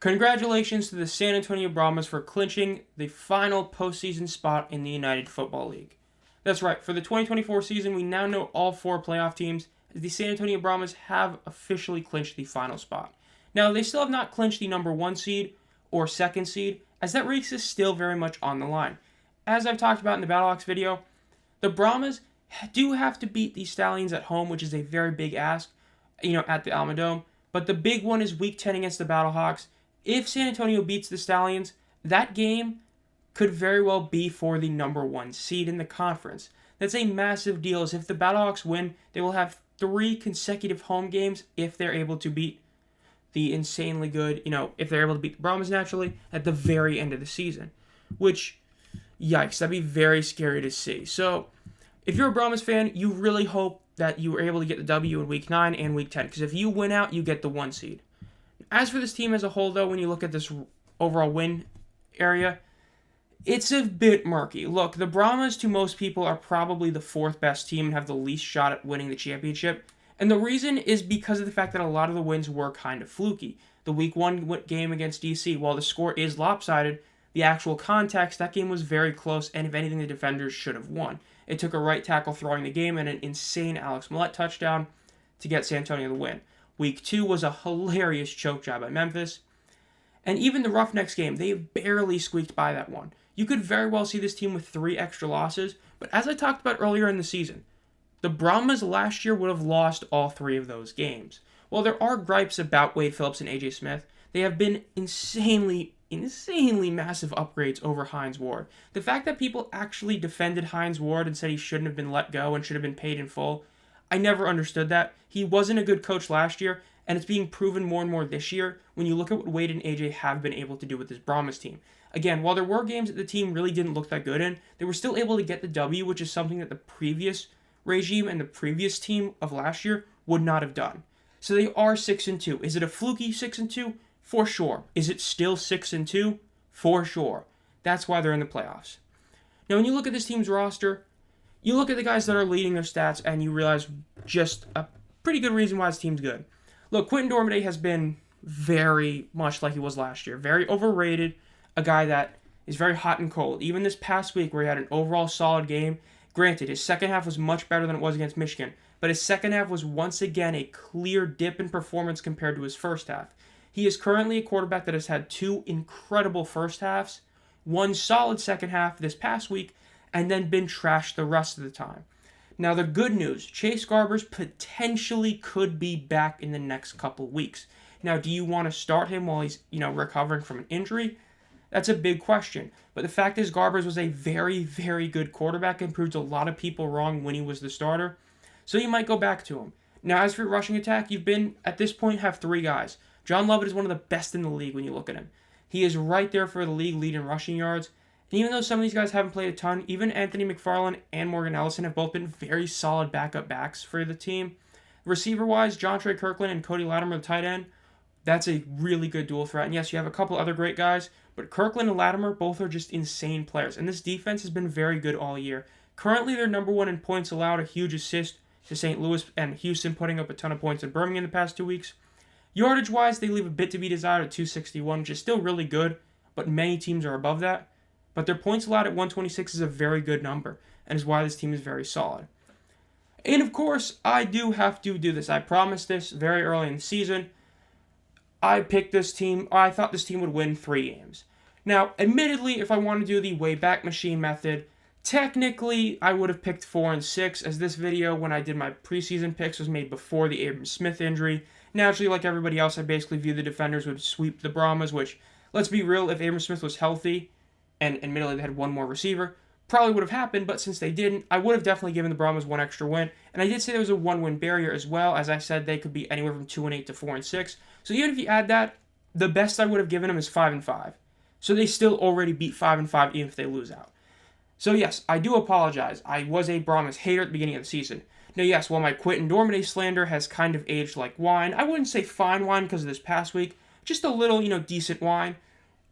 Congratulations to the San Antonio Brahmas for clinching the final postseason spot in the United Football League. That's right, for the 2024 season, we now know all four playoff teams, as the San Antonio Brahmas have officially clinched the final spot. Now, they still have not clinched the number one seed or second seed, as that race is still very much on the line. As I've talked about in the Battlehawks video, the Brahmas do have to beat the Stallions at home, which is a very big ask, at the Alamodome. But the big one is Week 10 against the Battlehawks. If San Antonio beats the Stallions, that game could very well be for the number one seed in the conference. That's a massive deal, as if the Battlehawks win, they will have 3 consecutive home games if they're able to beat the insanely good, if they're able to beat the Brahmas naturally at the very end of the season. Which, yikes, that'd be very scary to see. So, if you're a Brahmas fan, you really hope that you were able to get the W in Week 9 and Week 10, because if you win out, you get the 1 seed. As for this team as a whole, though, when you look at this overall win area, it's a bit murky. Look, the Brahmas, to most people, are probably the 4th best team and have the least shot at winning the championship. And the reason is because of the fact that a lot of the wins were kind of fluky. The Week 1 game against DC, while the score is lopsided, the actual context, that game was very close, and if anything, the defenders should have won. It took a right tackle throwing the game and an insane Alex Millette touchdown to get San Antonio the win. Week 2 was a hilarious choke job by Memphis. And even the Roughnecks game, they barely squeaked by that one. You could very well see this team with 3 extra losses, but as I talked about earlier in the season, the Brahmas last year would have lost all 3 of those games. While there are gripes about Wade Phillips and AJ Smith, they have been insanely massive upgrades over Hines Ward. The fact that people actually defended Hines Ward and said he shouldn't have been let go and should have been paid in full, I never understood that. He wasn't a good coach last year, and it's being proven more and more this year when you look at what Wade and AJ have been able to do with this Brahmas team. Again, while there were games that the team really didn't look that good in, they were still able to get the W, which is something that the previous regime and the previous team of last year would not have done. So they are 6-2. Is it a fluky 6-2? For sure. Is it still 6-2? For sure. That's why they're in the playoffs. Now, when you look at this team's roster, you look at the guys that are leading their stats, and you realize just a pretty good reason why this team's good. Look, Quinton Dormady has been very much like he was last year. Very overrated. A guy that is very hot and cold. Even this past week where he had an overall solid game, granted, his second half was much better than it was against Michigan, but his second half was once again a clear dip in performance compared to his first half. He is currently a quarterback that has had 2 incredible first halves, 1 solid second half this past week, and then been trashed the rest of the time. Now, the good news, Chase Garbers potentially could be back in the next couple weeks. Now, do you want to start him while he's, recovering from an injury? That's a big question. But the fact is, Garbers was a very, very good quarterback and proved a lot of people wrong when he was the starter. So you might go back to him. Now, as for your rushing attack, at this point, have 3 guys. John Lovett is one of the best in the league when you look at him. He is right there for the league lead in rushing yards. And even though some of these guys haven't played a ton, even Anthony McFarland and Morgan Ellison have both been very solid backup backs for the team. Receiver-wise, John Trey Kirkland and Cody Latimer, the tight end, that's a really good dual threat. And yes, you have a couple other great guys, but Kirkland and Latimer both are just insane players. And this defense has been very good all year. Currently, they're number 1 in points allowed, a huge assist to St. Louis and Houston, putting up a ton of points in Birmingham in the past 2 weeks. Yardage-wise, they leave a bit to be desired at 261, which is still really good, but many teams are above that. But their points allowed at 126 is a very good number, and is why this team is very solid. And of course, I do have to do this. I promised this very early in the season. I picked this team. I thought this team would win 3 games. Now, admittedly, if I want to do the Wayback Machine method, technically I would have picked 4 and 6, as this video, when I did my preseason picks, was made before the Abram Smith injury. Naturally, like everybody else, I basically view the defenders would sweep the Brahmas, which, let's be real, if Abram Smith was healthy, and admittedly they had 1 more receiver, probably would have happened, but since they didn't, I would have definitely given the Brahmas 1 extra win. And I did say there was a 1-win barrier as well. As I said, they could be anywhere from 2-8 to 4-6. So even if you add that, the best I would have given them is 5-5. So they still already beat 5-5 even if they lose out. So yes, I do apologize. I was a Brahmas hater at the beginning of the season. Now yes, while my Quinton Dormady slander has kind of aged like wine, I wouldn't say fine wine because of this past week, just a little, decent wine.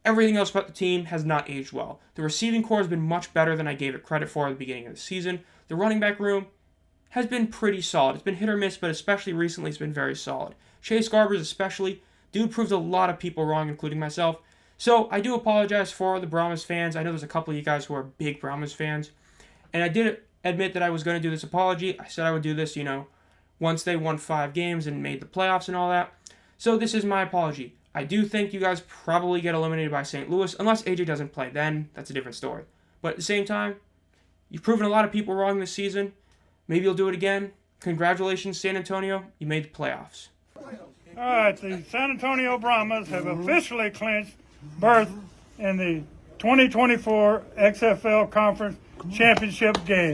Everything else about the team has not aged well. The receiving core has been much better than I gave it credit for at the beginning of the season. The running back room has been pretty solid. It's been hit or miss, but especially recently it's been very solid. Chase Garbers especially, Dude proved a lot of people wrong, including myself. So I do apologize for the Brahmas fans. I know there's a couple of you guys who are big Brahmas fans. And I did admit that I was going to do this apology. I said I would do this, once they won 5 games and made the playoffs and all that. So this is my apology. I do think you guys probably get eliminated by St. Louis, unless AJ doesn't play. Then that's a different story. But at the same time, you've proven a lot of people wrong this season. Maybe you'll do it again. Congratulations, San Antonio. You made the playoffs. All right, the San Antonio Brahmas have officially clinched berth in the 2024 XFL Conference Championship game.